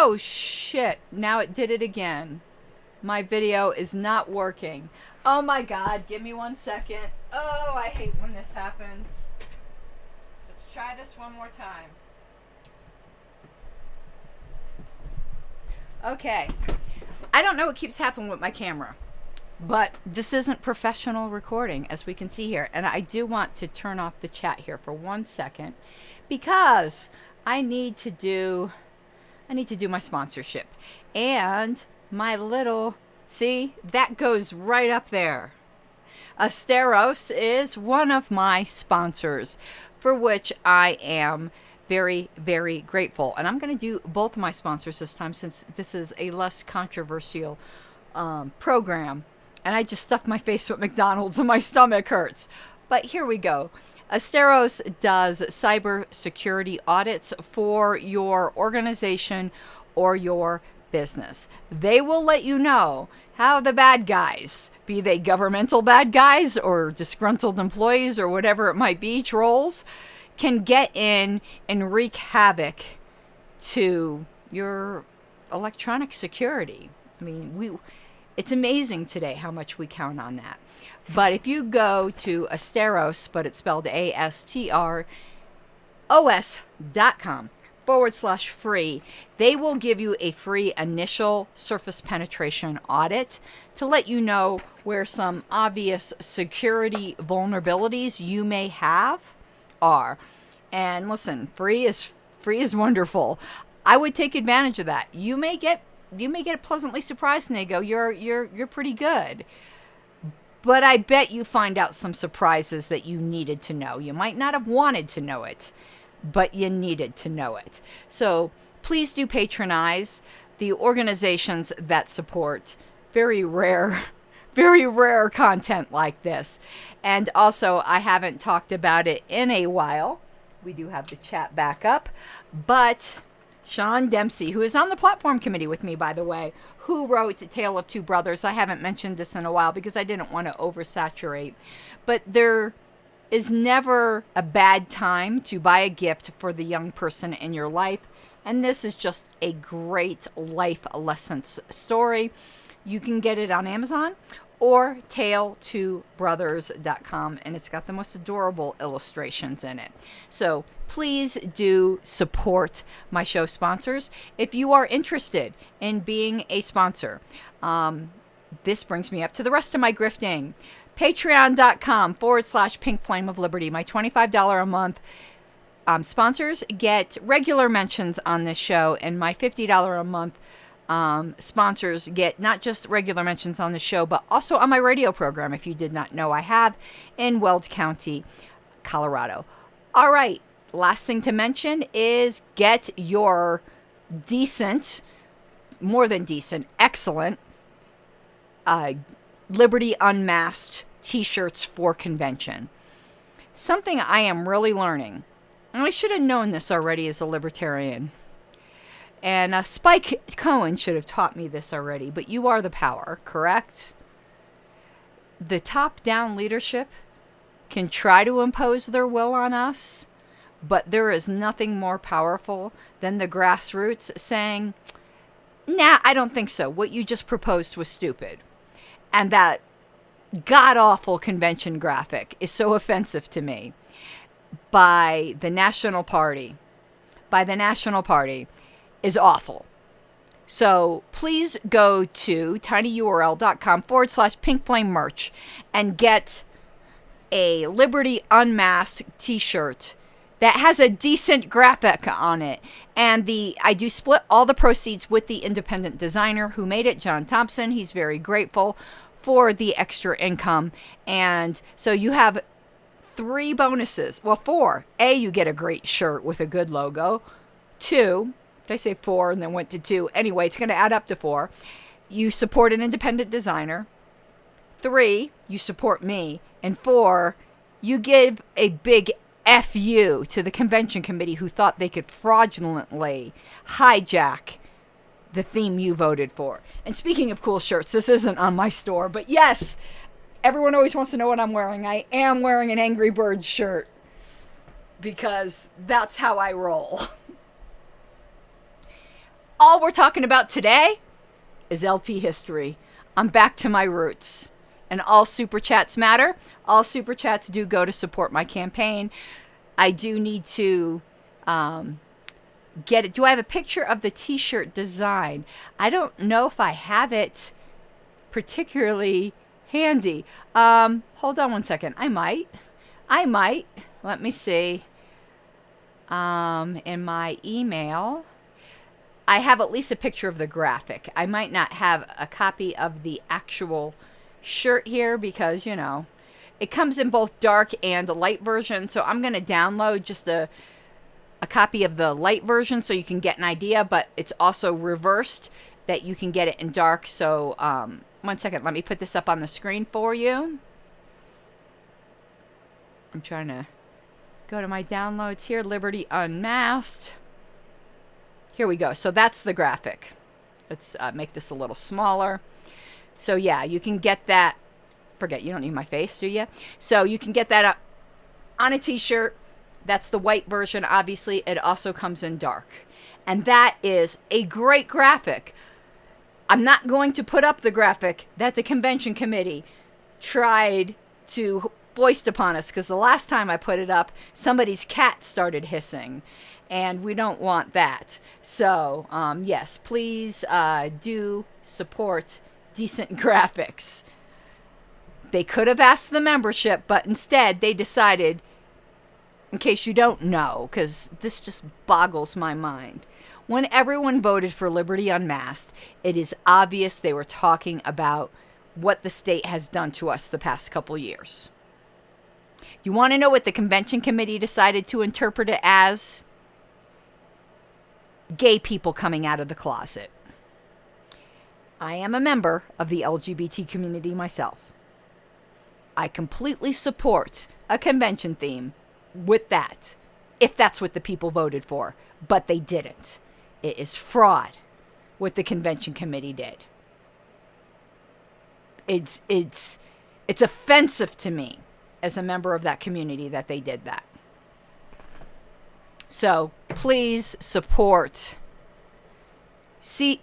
Oh, shit. Now it did it again. My video is not working. Oh my God, give me 1 second. Oh, I hate when this happens. Let's try this one more time. Okay. I don't know what keeps happening with my camera, but this isn't professional recording, as we can see here. And I do want to turn off the chat here for 1 second because I need to do my sponsorship. And my little, see, that goes right up there. Asteros is one of my sponsors, for which I am very, very grateful. And I'm going to do both of my sponsors this time, since this is a less controversial program. And I just stuffed my face with McDonald's and my stomach hurts. But here we go. Asteros does cybersecurity audits for your organization or your business. They will let you know how the bad guys, be they governmental bad guys or disgruntled employees or whatever it might be, trolls, can get in and wreak havoc to your electronic security. I mean, it's amazing today how much we count on that. But if you go to Asteros, but it's spelled ASTROS.com/free, they will give you a free initial surface penetration audit to let you know where some obvious security vulnerabilities you may have are. And listen, free is wonderful. I would take advantage of that. You may get pleasantly surprised, and they go, you're pretty good. But I bet you find out some surprises that you needed to know. You might not have wanted to know it, but you needed to know it. So please do patronize the organizations that support very rare content like this. And also, I haven't talked about it in a while. We do have the chat back up, but Sean Dempsey, who is on the platform committee with me, by the way, who wrote Tale of Two Brothers. I haven't mentioned this in a while because I didn't want to oversaturate, but there is never a bad time to buy a gift for the young person in your life. And this is just a great life lessons story. You can get it on Amazon or tale2brothers.com, and it's got the most adorable illustrations in it. So please do support my show sponsors. If you are interested in being a sponsor, this brings me up to the rest of my grifting. Patreon.com/Pink Flame of Liberty, my $25 a month. Sponsors get regular mentions on this show, and my $50 a month sponsors get not just regular mentions on the show, but also on my radio program, if you did not know I have, in Weld County, Colorado. All right, last thing to mention is get your decent, more than decent, excellent Liberty Unmasked t-shirts for convention. Something I am really learning, and I should have known this already as a libertarian, and Spike Cohen should have taught me this already, but you are the power, correct? The top-down leadership can try to impose their will on us, but there is nothing more powerful than the grassroots saying, nah, I don't think so. What you just proposed was stupid. And that god-awful convention graphic is so offensive to me by the National Party. Is awful. So please go to tinyurl.com/Pink Flame and get a Liberty Unmasked t-shirt that has a decent graphic on it. And I do split all the proceeds with the independent designer who made it, John Thompson. He's very grateful for the extra income. And so you have 3 bonuses. Well, 4. A, you get a great shirt with a good logo. 2, I say 4 and then went to 2. Anyway, it's going to add up to 4. You support an independent designer. 3, you support me. And 4, you give a big F you to the convention committee who thought they could fraudulently hijack the theme you voted for. And speaking of cool shirts, this isn't on my store, but yes, everyone always wants to know what I'm wearing. I am wearing an Angry Birds shirt because that's how I roll. all we're talking about today is LP history. I'm back to my roots. And all super chats matter. All super chats do go to support my campaign. I do need to get it. Do I have a picture of the t-shirt design? I don't know if I have it particularly handy. Hold on one second. I might. Let me see. In my email, I have at least a picture of the graphic. I might not have a copy of the actual shirt here because, you know, it comes in both dark and the light version. So I'm going to download just a copy of the light version so you can get an idea, but it's also reversed that you can get it in dark. So, one second, let me put this up on the screen for you. I'm trying to go to my downloads here. Liberty Unmasked. Here we go. So that's the graphic. Let's make this a little smaller. So yeah, you can get that. Forget, you don't need my face, do you? So you can get that on a t-shirt. That's the white version. Obviously, it also comes in dark. And that is a great graphic. I'm not going to put up the graphic that the convention committee tried to foist upon us, because the last time I put it up, somebody's cat started hissing, and we don't want that. So, yes, please do support decent graphics. They could have asked the membership, but instead they decided, in case you don't know, because this just boggles my mind, when everyone voted for Liberty Unmasked, it is obvious they were talking about what the state has done to us the past couple years. You want to know what the convention committee decided to interpret it as? Gay people coming out of the closet. I am a member of the LGBT community myself. I completely support a convention theme with that, if that's what the people voted for, but they didn't. It is fraud what the convention committee did. It's offensive to me as a member of that community that they did that. So please support the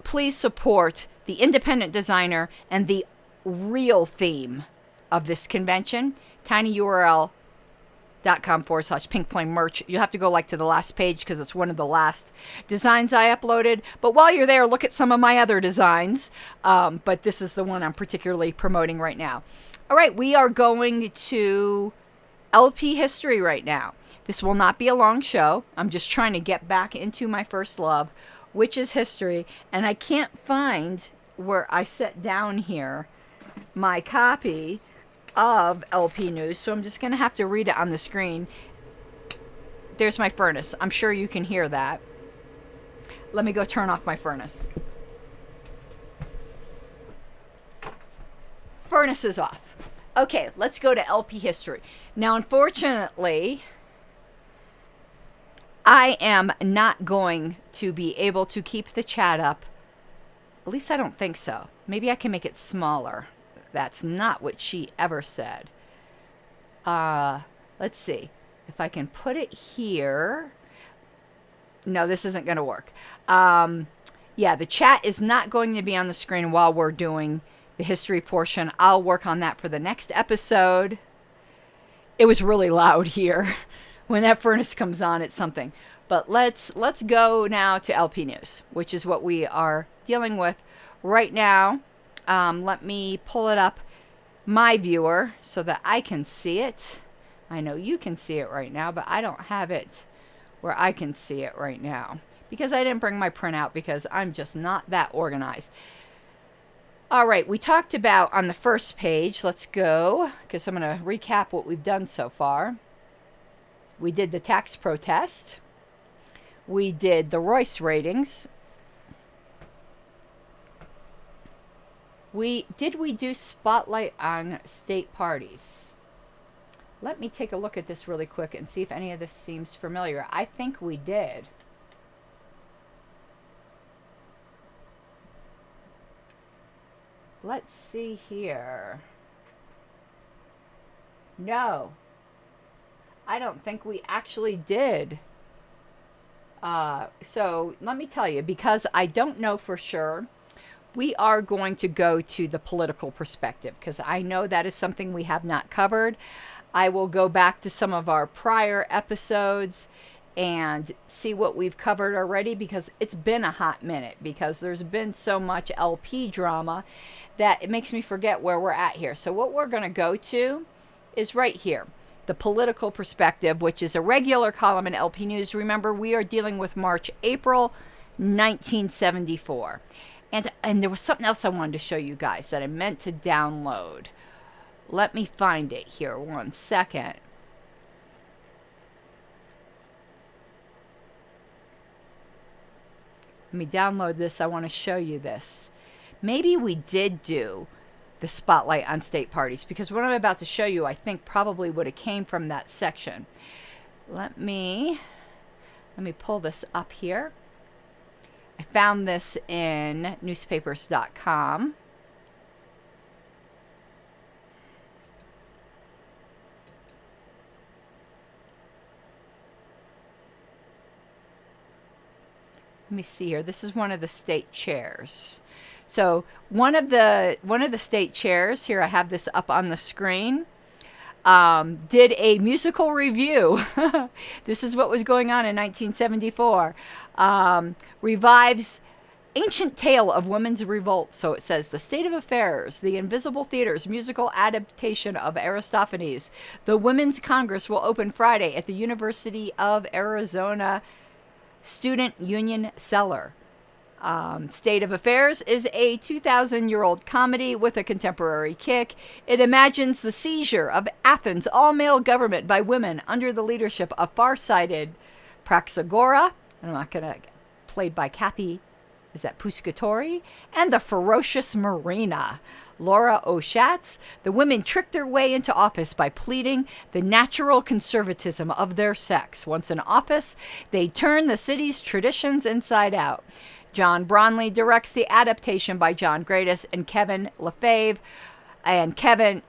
independent designer and the real theme of this convention. tinyurl.com/Pink Flame merch. You'll have to go to the last page because it's one of the last designs I uploaded. But while you're there, look at some of my other designs. But this is the one I'm particularly promoting right now. All right, we are going to LP history right now. This will not be a long show. I'm just trying to get back into my first love, which is history. And I can't find where I set down here my copy of LP News, so I'm just going to have to read it on the screen. There's my furnace. I'm sure you can hear that. Let me go turn off my furnace. Furnace is off. Okay, let's go to LP history. Now, unfortunately, I am not going to be able to keep the chat up. At least I don't think so. Maybe I can make it smaller. That's not what she ever said. Let's see. If I can put it here. No, this isn't going to work. Yeah, the chat is not going to be on the screen while we're doing the history portion. I'll work on that for the next episode. It was really loud here. When that furnace comes on, it's something. But let's go now to LP News, which is what we are dealing with right now. Let me pull it up, my viewer, so that I can see it. I know you can see it right now, but I don't have it where I can see it right now because I didn't bring my printout because I'm just not that organized. All right, we talked about on the first page. Let's go, because I'm going to recap what we've done so far. We did the tax protest. We did the Royce ratings. We do spotlight on state parties. Let me take a look at this really quick and see if any of this seems familiar. I think we did. Let's see here. No, I don't think we actually did So let me tell you, because I don't know for sure, we are going to go to the political perspective because I know that is something we have not covered. I will go back to some of our prior episodes and see what we've covered already, because it's been a hot minute, because there's been so much LP drama that it makes me forget where we're at here. So what we're going to go to is right here, the political perspective, which is a regular column in LP News. Remember, we are dealing with March, April 1974. And there was something else I wanted to show you guys that I meant to download. Let me find it here 1 second. Let me download this. I want to show you this. Maybe we did do the spotlight on state parties, because what I'm about to show you, I think probably would have came from that section. Let me pull this up here. I found this in newspapers.com. Let me see here. This is one of the state chairs. So one of the state chairs here, I have this up on the screen, did a musical review. This is what was going on in 1974. Revives ancient tale of women's revolt. So it says, the state of affairs, the Invisible Theater's musical adaptation of Aristophanes. The Women's Congress will open Friday at the University of Arizona Student Union Cellar. State of Affairs is a 2,000-year-old comedy with a contemporary kick. It imagines the seizure of Athens' all-male government by women under the leadership of far-sighted Praxagora, I'm not going to, played by Kathy, is that Puscatori? And the ferocious Marina, Laura O'Shatz. The women trick their way into office by pleading the natural conservatism of their sex. Once in office, they turn the city's traditions inside out. John Bronley directs the adaptation by John Gradis and Kevin Lefebvre. And Ken,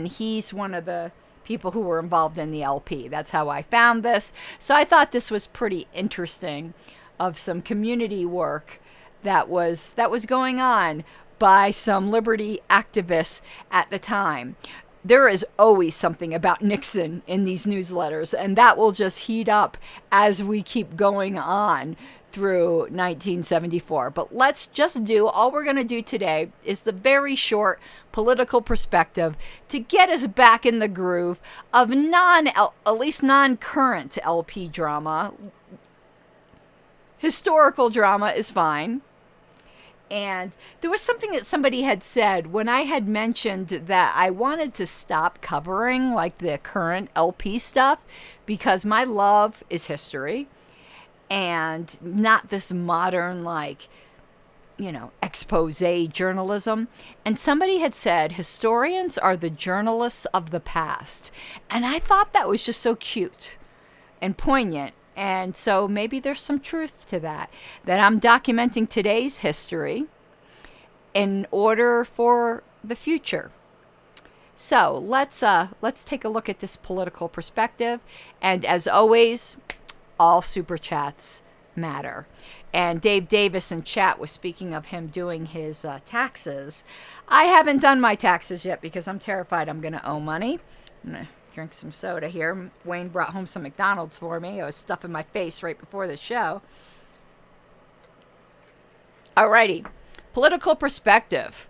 he's one of the people who were involved in the LP. That's how I found this. So I thought this was pretty interesting, of some community work that was going on by some liberty activists at the time. There is always something about Nixon in these newsletters, and that will just heat up as we keep going on through 1974. But let's just all we're going to do today is the very short political perspective to get us back in the groove of at least non-current LP drama. Historical drama is fine. And there was something that somebody had said when I had mentioned that I wanted to stop covering like the current LP stuff, because my love is history and not this modern, like, expose journalism. And somebody had said historians are the journalists of the past. And I thought that was just so cute and poignant. And so maybe there's some truth to that I'm documenting today's history in order for the future. So let's take a look at this political perspective. And as always, all super chats matter. And Dave Davis in chat was speaking of him doing his taxes. I haven't done my taxes yet because I'm terrified I'm going to owe money. I'm going to drink some soda here. Wayne brought home some McDonald's for me. I was stuffing my face right before the show. Alrighty. Political perspective.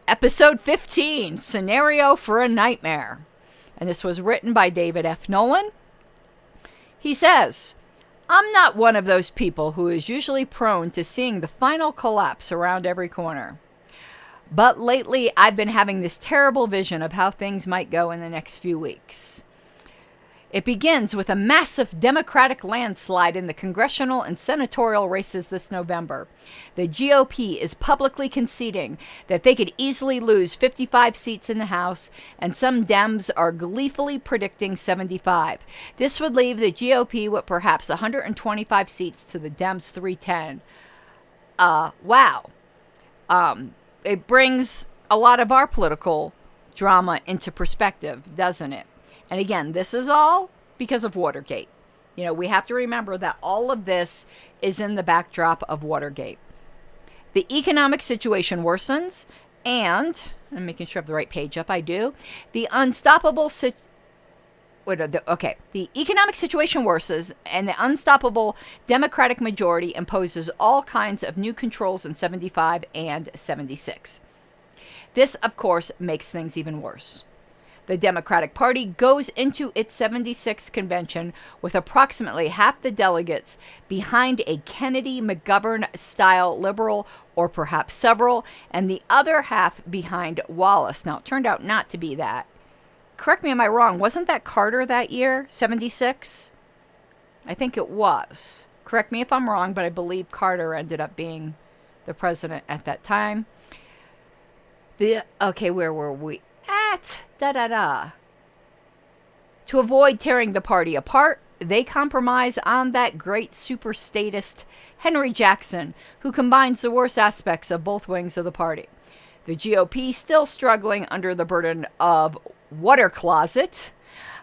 Episode 15, Scenario for a Nightmare. And this was written by David F. Nolan. He says, I'm not one of those people who is usually prone to seeing the final collapse around every corner. But lately, I've been having this terrible vision of how things might go in the next few weeks. It begins with a massive Democratic landslide in the Congressional and Senatorial races this November. The GOP is publicly conceding that they could easily lose 55 seats in the House, and some Dems are gleefully predicting 75. This would leave the GOP with perhaps 125 seats to the Dems' 310. Wow. It brings a lot of our political drama into perspective, doesn't it? And again, this is all because of Watergate. We have to remember that all of this is in the backdrop of Watergate. The economic situation worsens, and I'm making sure I have the right page up. I do. The economic situation worsens, and the unstoppable Democratic majority imposes all kinds of new controls in 75 and 76. This, of course, makes things even worse. The Democratic Party goes into its 76th convention with approximately half the delegates behind a Kennedy-McGovern-style liberal, or perhaps several, and the other half behind Wallace. Now, it turned out not to be that. Correct me, am I wrong? Wasn't that Carter that year, 76? I think it was. Correct me if I'm wrong, but I believe Carter ended up being the president at that time. Where were we at? To avoid tearing the party apart, they compromise on that great super statist Henry Jackson, who combines the worst aspects of both wings of the party. The GOP, still struggling under the burden of water closet,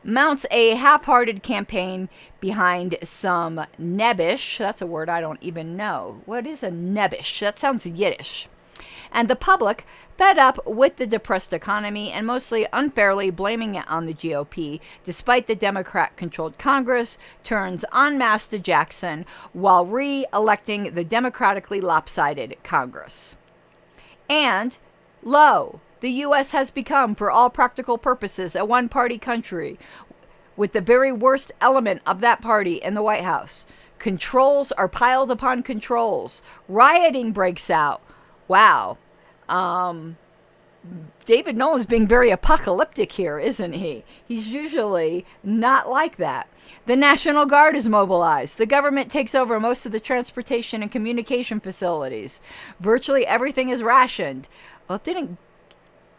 mounts a half-hearted campaign behind some nebbish. That's a word I don't even know. What is a nebbish? That sounds Yiddish. And the public, fed up with the depressed economy and mostly unfairly blaming it on the GOP, despite the Democrat-controlled Congress, turns en masse to Jackson while re-electing the democratically lopsided Congress. And, lo, the U.S. has become, for all practical purposes, a one-party country, with the very worst element of that party in the White House. Controls are piled upon controls. Rioting breaks out. Wow. David Nolan's being very apocalyptic here, isn't he? He's usually not like that. The National Guard is mobilized. The government takes over most of the transportation and communication facilities. Virtually everything is rationed. Well,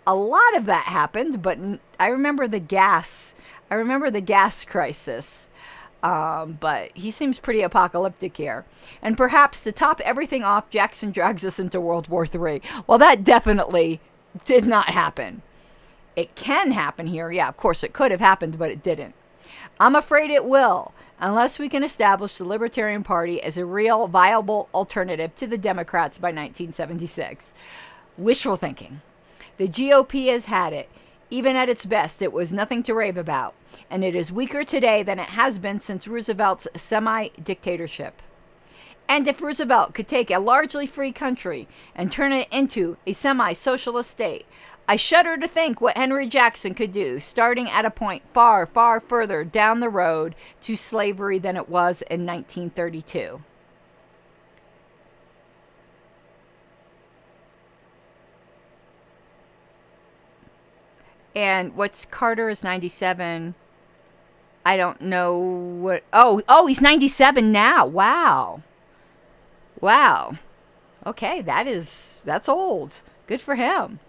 a lot of that happened, but I remember the gas crisis. But he seems pretty apocalyptic here. And perhaps to top everything off, Jackson drags us into World War III. Well, that definitely did not happen. It can happen here. Yeah, of course it could have happened, but it didn't. I'm afraid it will, unless we can establish the Libertarian Party as a real, viable alternative to the Democrats by 1976. Wishful thinking. The GOP has had it. Even at its best, it was nothing to rave about, and it is weaker today than it has been since Roosevelt's semi-dictatorship. And if Roosevelt could take a largely free country and turn it into a semi-socialist state, I shudder to think what Henry Jackson could do, starting at a point far, far further down the road to slavery than it was in 1932. And what's Carter is 97. I don't know what. Oh, he's 97 now. Wow. Okay, that's old. Good for him.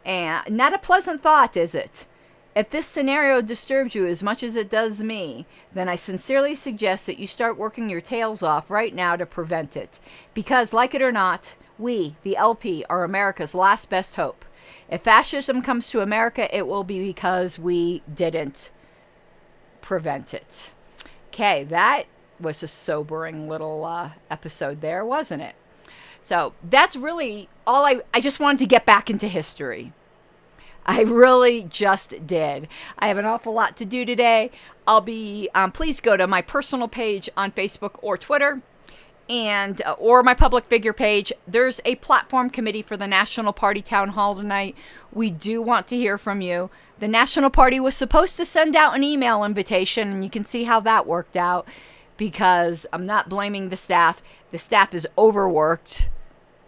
And not a pleasant thought, is it? If this scenario disturbs you as much as it does me, then I sincerely suggest that you start working your tails off right now to prevent it. Because, like it or not, we, the LP, are America's last best hope. If fascism comes to America, it will be because we didn't prevent it. Okay, that was a sobering little episode there, wasn't it? So that's really all I just wanted to get back into history. I really just did. I have an awful lot to do today. I'll be, please go to my personal page on Facebook or Twitter, and or my public figure page. There's a platform committee for the National Party Town Hall tonight. We do want to hear from you. The National Party was supposed to send out an email invitation, and you can see how that worked out, because I'm not blaming the staff. The staff is overworked.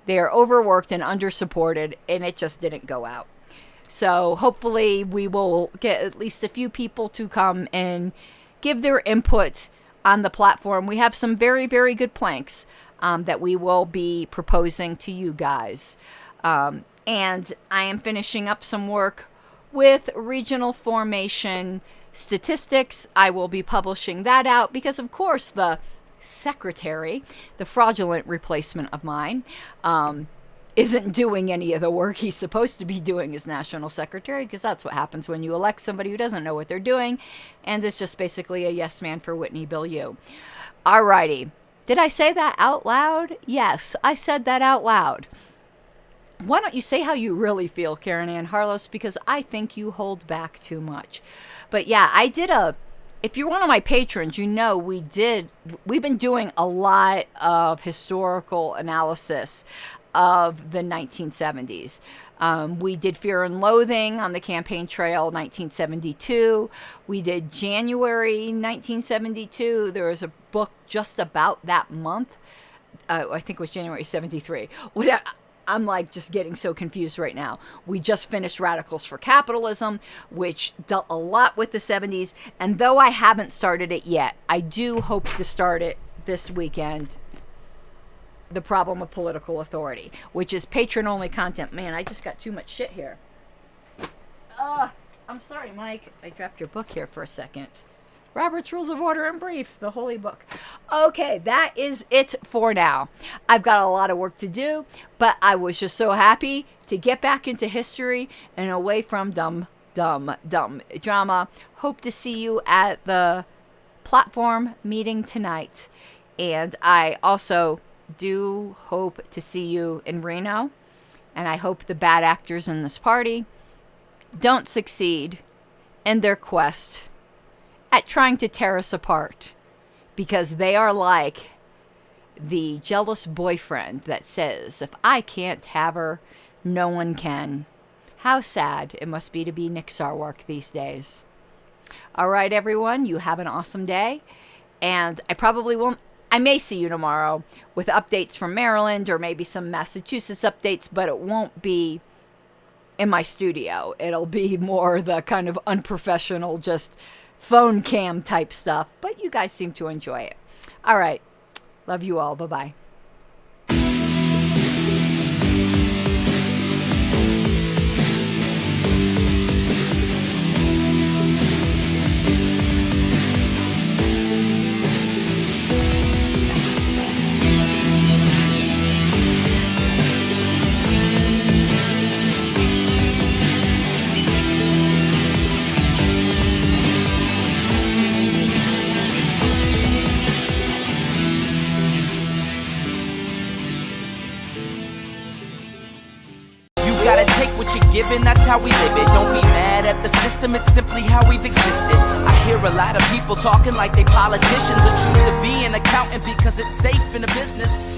They are overworked and undersupported, and it just didn't go out. So hopefully we will get at least a few people to come and give their input on the platform. We have some very, very good planks that we will be proposing to you guys. And I am finishing up some work with regional formation statistics. I will be publishing that out because, of course, the secretary, the fraudulent replacement of mine, isn't doing any of the work he's supposed to be doing as national secretary, because that's what happens when you elect somebody who doesn't know what they're doing and is just basically a yes man for Whitney Bill U. Alrighty. Did I say that out loud? Yes, I said that out loud. Why don't you say how you really feel, Karen Ann Harlos, because I think you hold back too much. But yeah, if you're one of my patrons, you know we've been doing a lot of historical analysis of the 1970s. We did Fear and Loathing on the campaign trail 1972. We did January 1972. There was a book just about that month. I think it was January 73. I'm like just getting so confused right now. We just finished Radicals for Capitalism, which dealt a lot with the 70s. And though I haven't started it yet, I do hope to start it this weekend. The Problem of Political Authority, which is patron-only content. Man, I just got too much shit here. I'm sorry, Mike. I dropped your book here for a second. Robert's Rules of Order in Brief, the holy book. Okay, that is it for now. I've got a lot of work to do, but I was just so happy to get back into history and away from dumb drama. Hope to see you at the platform meeting tonight. And I also do hope to see you in Reno, and I hope the bad actors in this party don't succeed in their quest at trying to tear us apart, because they are like the jealous boyfriend that says, if I can't have her, no one can. How sad it must be to be Nick Sarwark these days. All right, everyone, you have an awesome day, and I may see you tomorrow with updates from Maryland or maybe some Massachusetts updates, but it won't be in my studio. It'll be more the kind of unprofessional, just phone cam type stuff, but you guys seem to enjoy it. All right. Love you all. Bye-bye. Given, that's how we live it. Don't be mad at the system, it's simply how we've existed. I hear a lot of people talking like they politicians and choose to be an accountant because it's safe in the business.